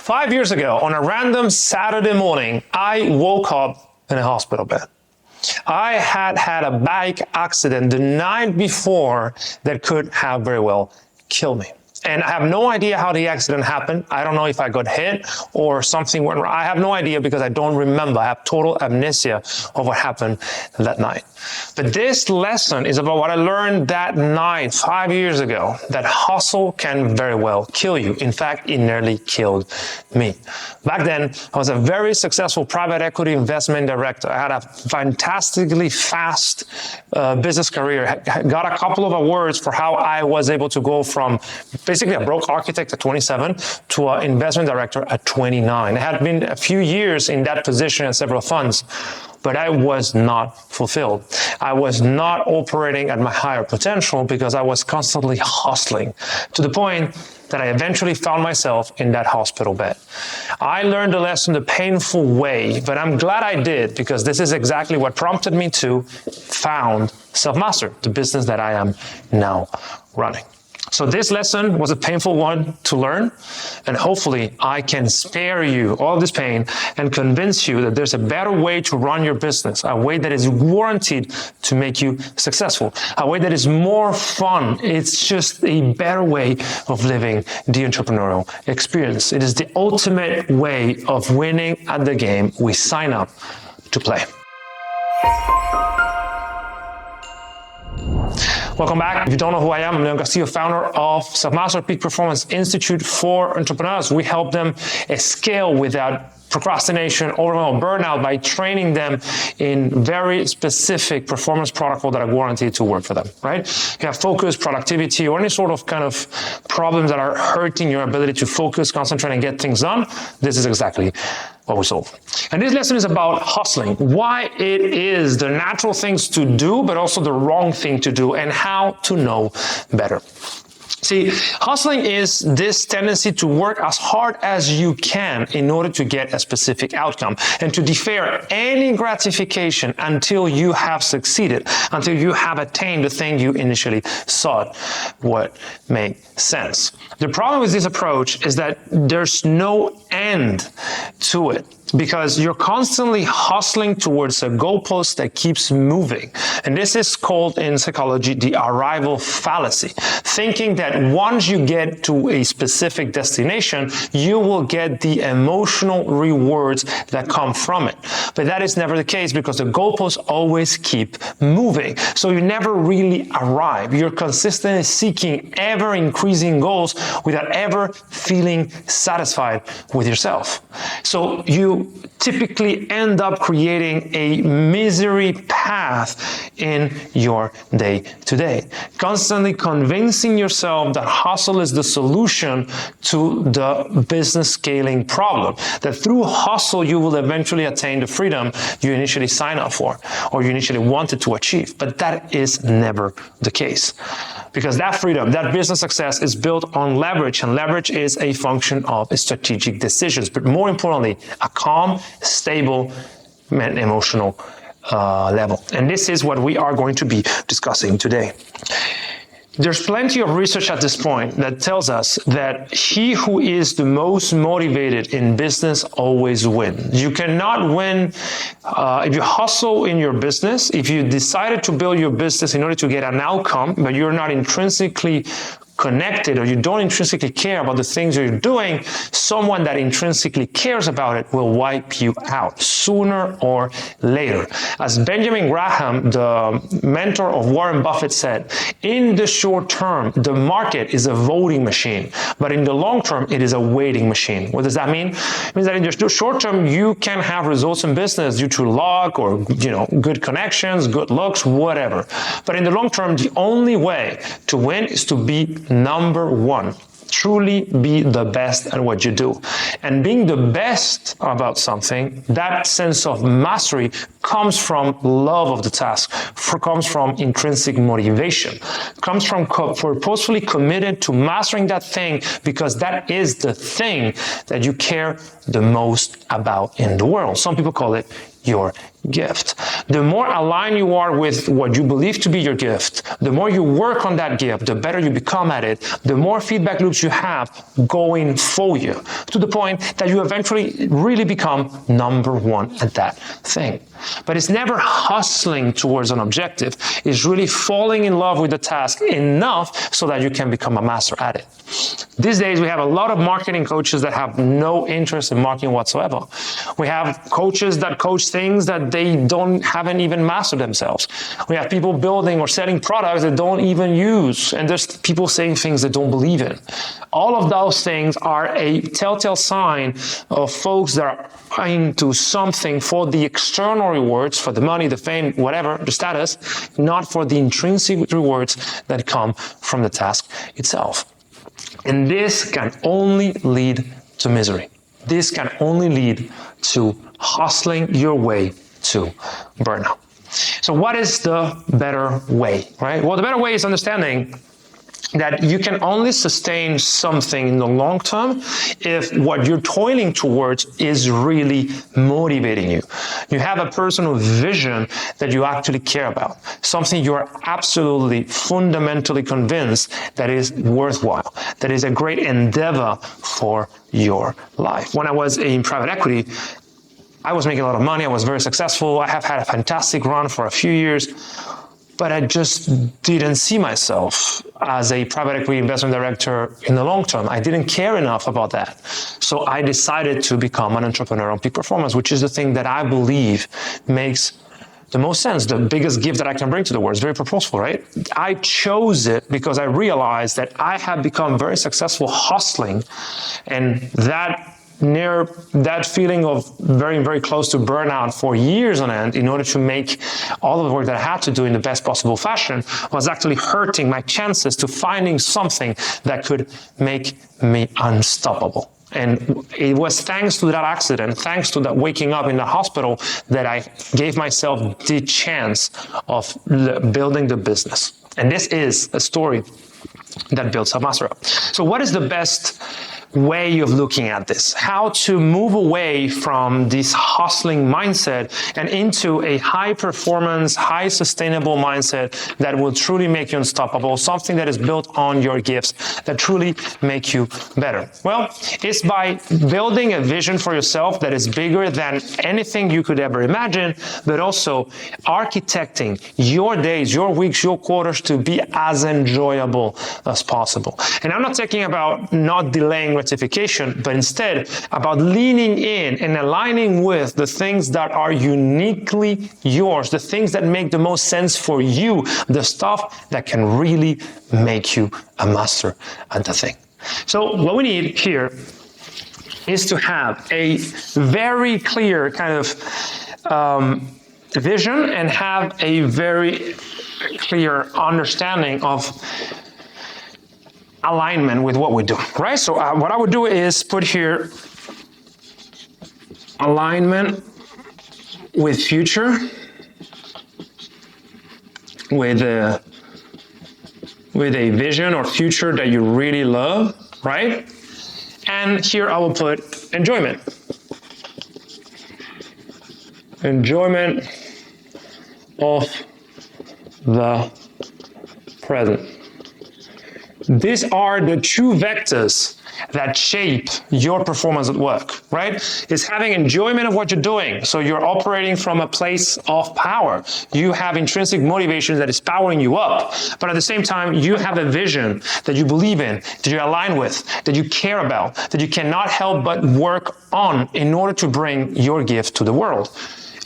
5 years ago, on a random Saturday morning, I woke up in a hospital bed. I had had a bike accident the night before that could have very well killed me. And I have no idea how the accident happened. I don't know if I got hit or something went wrong. I have no idea because I don't remember. I have total amnesia of what happened that night. But this lesson is about what I learned that night 5 years ago, that hustle can very well kill you. In fact, it nearly killed me. Back then, I was a very successful private equity investment director. I had a fantastically fast business career. I got a couple of awards for how I was able to go from basically a broke architect at 27 to an investment director at 29. I had been a few years in that position at several funds, but I was not fulfilled. I was not operating at my higher potential because I was constantly hustling to the point that I eventually found myself in that hospital bed. I learned the lesson the painful way, but I'm glad I did because this is exactly what prompted me to found Selfmastered, the business that I am now running. So this lesson was a painful one to learn, and hopefully I can spare you all this pain and convince you that there's a better way to run your business, a way that is warranted to make you successful, a way that is more fun. It's just a better way of living the entrepreneurial experience. It is the ultimate way of winning at the game we sign up to play. Welcome back. If you don't know who I am, I'm Castillo, founder of Selfmastered Peak Performance Institute for Entrepreneurs. We help them scale without procrastination, overwhelm, burnout by training them in very specific performance protocols that are guaranteed to work for them, right? You have focus, productivity, or any sort of kind of problems that are hurting your ability to focus, concentrate, and get things done. This is exactly what we solve. And this lesson is about hustling, why it is the natural things to do, but also the wrong thing to do, and how to know better. See, hustling is this tendency to work as hard as you can in order to get a specific outcome and to defer any gratification until you have succeeded, until you have attained the thing you initially sought would make sense. The problem with this approach is that there's no end to it, because you're constantly hustling towards a goalpost that keeps moving. And this is called in psychology the arrival fallacy, thinking that once you get to a specific destination, you will get the emotional rewards that come from it. But that is never the case because the goalposts always keep moving. So you never really arrive. You're consistently seeking ever increasing goals without ever feeling satisfied with yourself. So you typically end up creating a misery path in your day-to-day, constantly convincing yourself that hustle is the solution to the business scaling problem, that through hustle you will eventually attain the freedom you initially signed up for or you initially wanted to achieve. But that is never the case, because that freedom, that business success is built on leverage, and leverage is a function of strategic decisions, but more importantly, a calm, stable, and emotional level. And this is what we are going to be discussing today. There's plenty of research at this point that tells us that he who is the most motivated in business always wins. You cannot win if you hustle in your business, if you decided to build your business in order to get an outcome, but you're not intrinsically connected, or you don't intrinsically care about the things you're doing, someone that intrinsically cares about it will wipe you out sooner or later. As Benjamin Graham, the mentor of Warren Buffett, said, in the short term, the market is a voting machine, but in the long term, it is a waiting machine. What does that mean? It means that in the short term, you can have results in business due to luck or, good connections, good looks, whatever. But in the long term, the only way to win is to be number one. Truly be the best at what you do. And being the best about something, that sense of mastery comes from love of the task, comes from intrinsic motivation, comes from purposefully committed to mastering that thing because that is the thing that you care the most about in the world. Some people call it your gift. The more aligned you are with what you believe to be your gift, the more you work on that gift, the better you become at it, the more feedback loops you have going for you, to the point that you eventually really become number one at that thing. But it's never hustling towards an objective. It's really falling in love with the task enough so that you can become a master at it. These days, we have a lot of marketing coaches that have no interest in marketing whatsoever. We have coaches that coach things that they haven't even mastered themselves. We have people building or selling products that don't even use, and there's people saying things they don't believe in. All of those things are a telltale sign of folks that are into something for the external rewards, for the money, the fame, whatever, the status, not for the intrinsic rewards that come from the task itself. And this can only lead to misery. This can only lead to hustling your way to burnout. So what is the better way, right? Well, the better way is understanding that you can only sustain something in the long term if what you're toiling towards is really motivating you. You have a personal vision that you actually care about, something you're absolutely fundamentally convinced that is worthwhile, that is a great endeavor for your life. When I was in private equity, I was making a lot of money. I was very successful. I have had a fantastic run for a few years, but I just didn't see myself as a private equity investment director in the long term. I didn't care enough about that. So I decided to become an entrepreneur on peak performance, which is the thing that I believe makes the most sense, the biggest gift that I can bring to the world. It's very purposeful, right? I chose it because I realized that I had become very successful hustling, and that feeling of very, very close to burnout for years on end in order to make all of the work that I had to do in the best possible fashion was actually hurting my chances to finding something that could make me unstoppable. And it was thanks to that accident, thanks to that waking up in the hospital, that I gave myself the chance of building the business. And this is a story that builds Selfmastered up. So what is the best way of looking at this? How to move away from this hustling mindset and into a high performance, high sustainable mindset that will truly make you unstoppable, something that is built on your gifts that truly make you better. Well, it's by building a vision for yourself that is bigger than anything you could ever imagine, but also architecting your days, your weeks, your quarters to be as enjoyable as possible. And I'm not talking about not delaying gratification, but instead about leaning in and aligning with the things that are uniquely yours, the things that make the most sense for you, the stuff that can really make you a master at the thing. So what we need here is to have a very clear kind of vision and have a very clear understanding of alignment with what we do, right? So what I would do is put here alignment with future, with a vision or future that you really love, right? And here I will put enjoyment. Enjoyment of the present. These are the two vectors that shape your performance at work, right? It's having enjoyment of what you're doing. So you're operating from a place of power. You have intrinsic motivation that is powering you up. But at the same time, you have a vision that you believe in, that you align with, that you care about, that you cannot help but work on in order to bring your gift to the world.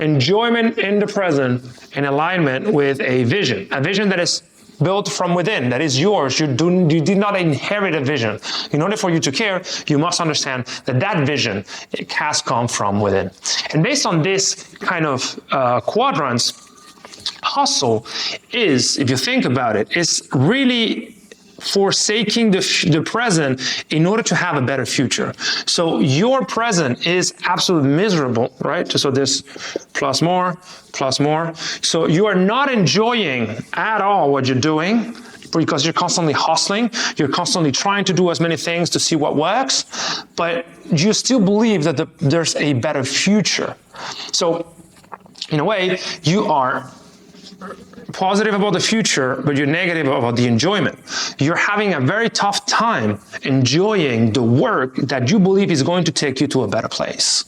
Enjoyment in the present in alignment with a vision that is built from within, that is yours. You did not inherit a vision. In order for you to care, you must understand that that vision has come from within. And based on this kind of quadrants, hustle is, if you think about it, is really forsaking the present in order to have a better future. So your present is absolutely miserable, right? So this plus more. So you are not enjoying at all what you're doing because you're constantly hustling. You're constantly trying to do as many things to see what works, but you still believe that there's a better future. So in a way, you are positive about the future, but you're negative about the enjoyment. You're having a very tough time enjoying the work that you believe is going to take you to a better place.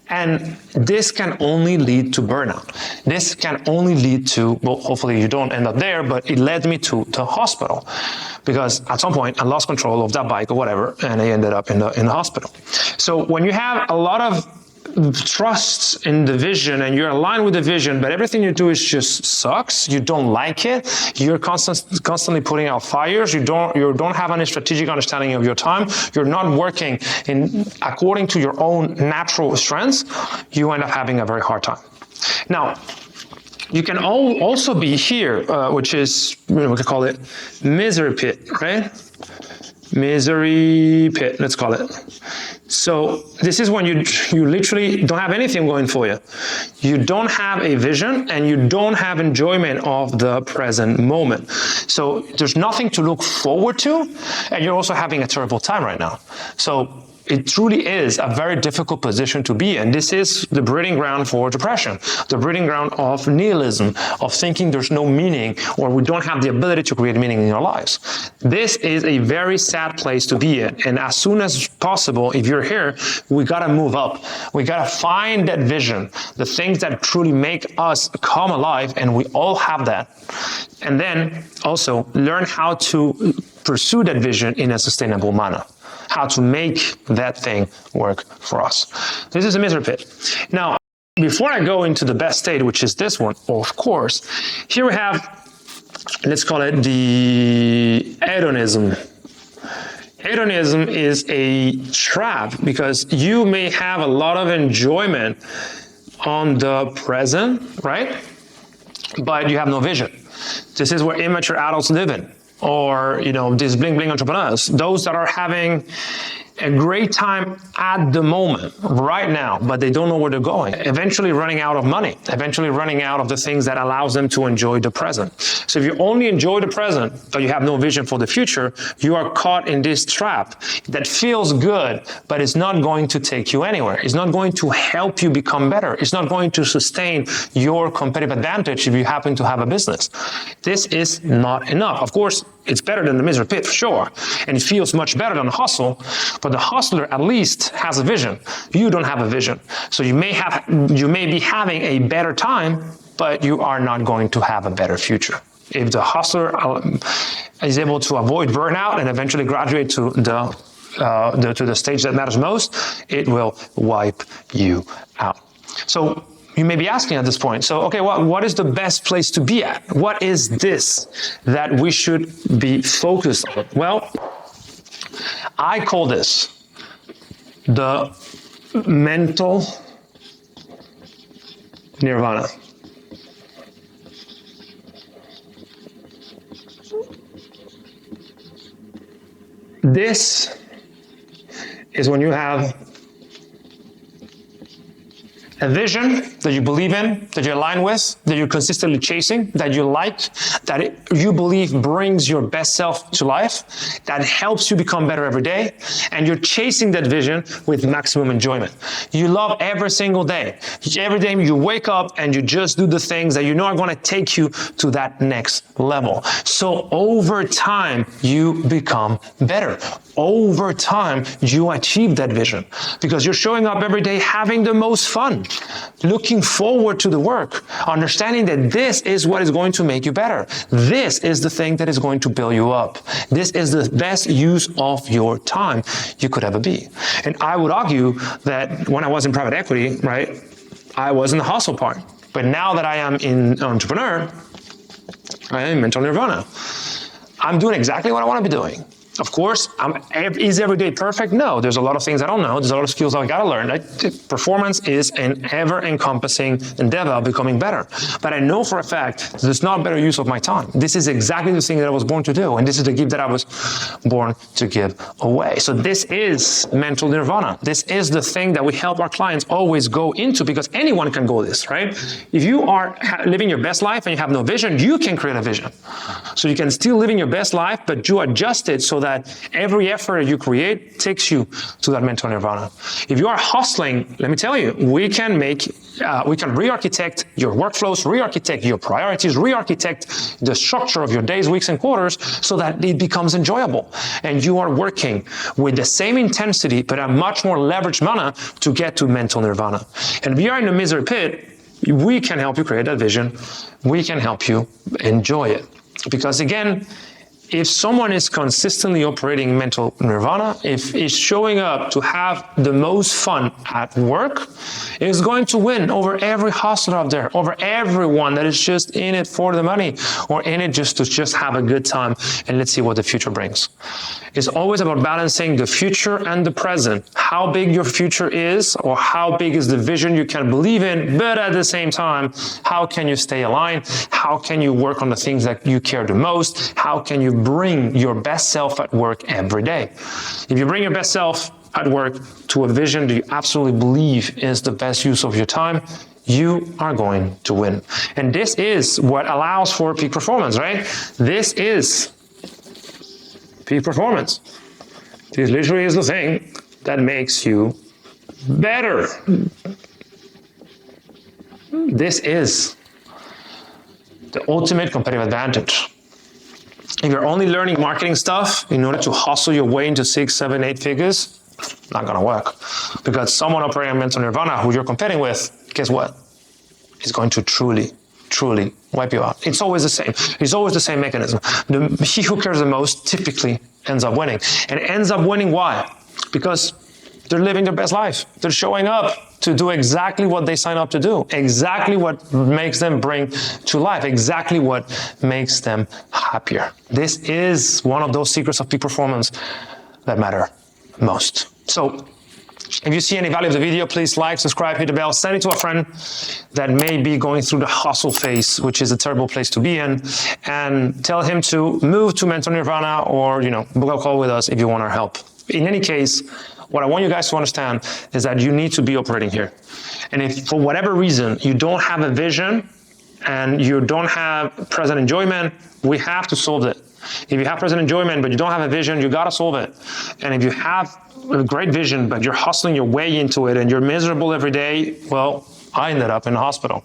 And this can only lead to burnout. This can only lead to, well, hopefully you don't end up there, but it led me to the hospital. Because at some point I lost control of that bike or whatever, and I ended up in the hospital. So when you have a lot of trust in the vision and you're aligned with the vision, but everything you do is just sucks, you don't like it, you're constantly putting out fires, you don't have any strategic understanding of your time, you're not working according to your own natural strengths, you end up having a very hard time. Now, you can also be here, which is, we could call it misery pit, right? Misery pit, let's call it. So this is when you literally don't have anything going for you. You don't have a vision and you don't have enjoyment of the present moment. So there's nothing to look forward to, and you're also having a terrible time right now. So it truly is a very difficult position to be in. This is the breeding ground for depression, the breeding ground of nihilism, of thinking there's no meaning or we don't have the ability to create meaning in our lives. This is a very sad place to be in. And as soon as possible, if you're here, we gotta move up. We gotta find that vision, the things that truly make us come alive, and we all have that. And then also learn how to pursue that vision in a sustainable manner. How to make that thing work for us. This is a misery pit. Now, before I go into the best state, which is this one, of course, here we have, let's call it the hedonism. Hedonism is a trap because you may have a lot of enjoyment on the present, right? But you have no vision. This is where immature adults live in. Or, these bling bling entrepreneurs, those that are having a great time at the moment, right now, but they don't know where they're going. Eventually running out of money, eventually running out of the things that allows them to enjoy the present. So if you only enjoy the present, but you have no vision for the future, you are caught in this trap that feels good, but it's not going to take you anywhere. It's not going to help you become better. It's not going to sustain your competitive advantage if you happen to have a business. This is not enough. Of course, it's better than the misery pit for sure, and it feels much better than the hustle, but the hustler at least has a vision. You don't have a vision. So you may be having a better time, but you are not going to have a better future. If the hustler is able to avoid burnout and eventually graduate to the stage that matters most, it will wipe you out. So you may be asking at this point, so, okay, what is the best place to be at? What is this that we should be focused on? Well, I call this the mental Nirvana. This is when you have a vision that you believe in, that you align with, that you're consistently chasing, that you like, that you believe brings your best self to life, that helps you become better every day, and you're chasing that vision with maximum enjoyment. You love every single day. Every day you wake up and you just do the things that you know are going to take you to that next level. So over time, you become better. Over time, you achieve that vision because you're showing up every day having the most fun, looking forward to the work, understanding that this is what is going to make you better. This is the thing that is going to build you up. This is the best use of your time you could ever be. And I would argue that when I was in private equity, right, I was in the hustle part. But now that I am an entrepreneur, I am mental Nirvana. I'm doing exactly what I want to be doing. Of course, is every day perfect? No, there's a lot of things I don't know. There's a lot of skills I gotta learn. Performance is an ever-encompassing endeavor of becoming better. But I know for a fact there's not better use of my time. This is exactly the thing that I was born to do, and this is the gift that I was born to give away. So this is mental Nirvana. This is the thing that we help our clients always go into because anyone can go this, right? If you are living your best life and you have no vision, you can create a vision. So you can still live in your best life, but you adjust it so that that every effort you create takes you to that mental nirvana. If you are hustling, let me tell you, we can re-architect your workflows, re-architect your priorities, re-architect the structure of your days, weeks, and quarters so that it becomes enjoyable. And you are working with the same intensity, but a much more leveraged manner to get to mental nirvana. And if you are in a misery pit, we can help you create that vision. We can help you enjoy it. Because again, if someone is consistently operating mental nirvana, if it's showing up to have the most fun at work, is going to win over every hustler out there, over everyone that is just in it for the money or in it just to have a good time and let's see what the future brings. It's always about balancing the future and the present. How big your future is or how big is the vision you can believe in, but at the same time, how can you stay aligned? How can you work on the things that you care the most? How can you bring your best self at work every day? If you bring your best self at work to a vision that you absolutely believe is the best use of your time, you are going to win. And this is what allows for peak performance, right? This is peak performance. This literally is the thing that makes you better. This is the ultimate competitive advantage. If you're only learning marketing stuff in order to hustle your way into 6, 7, 8 figures, not gonna work. Because someone operating mental nirvana who you're competing with, guess what? Is going to truly wipe you out. It's always the same. It's always the same mechanism. He who cares the most typically ends up winning. And ends up winning why? Because they're living their best life. They're showing up to do exactly what they sign up to do, exactly what makes them bring to life, exactly what makes them happier. This is one of those secrets of peak performance that matter most. So if you see any value of the video, please like, subscribe, hit the bell, send it to a friend that may be going through the hustle phase, which is a terrible place to be in, and tell him to move to mental nirvana or, book a call with us if you want our help. In any case, what I want you guys to understand is that you need to be operating here. And if for whatever reason you don't have a vision and you don't have present enjoyment, we have to solve it. If you have present enjoyment but you don't have a vision, you gotta solve it. And if you have a great vision but you're hustling your way into it and you're miserable every day, well, I ended up in the hospital.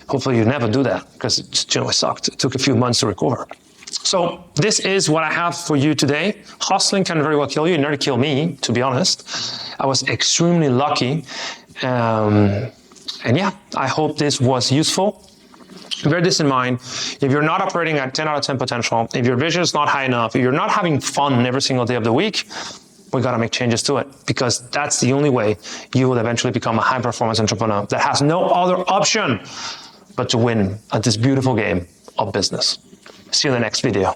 Hopefully you never do that because it sucked. It took a few months to recover. So this is what I have for you today. Hustling can very well kill you. It never killed me, to be honest. I was extremely lucky. And yeah, I hope this was useful. Bear this in mind. If you're not operating at 10 out of 10 potential, if your vision is not high enough, if you're not having fun every single day of the week, we got to make changes to it because that's the only way you will eventually become a high performance entrepreneur that has no other option but to win at this beautiful game of business. See you in the next video.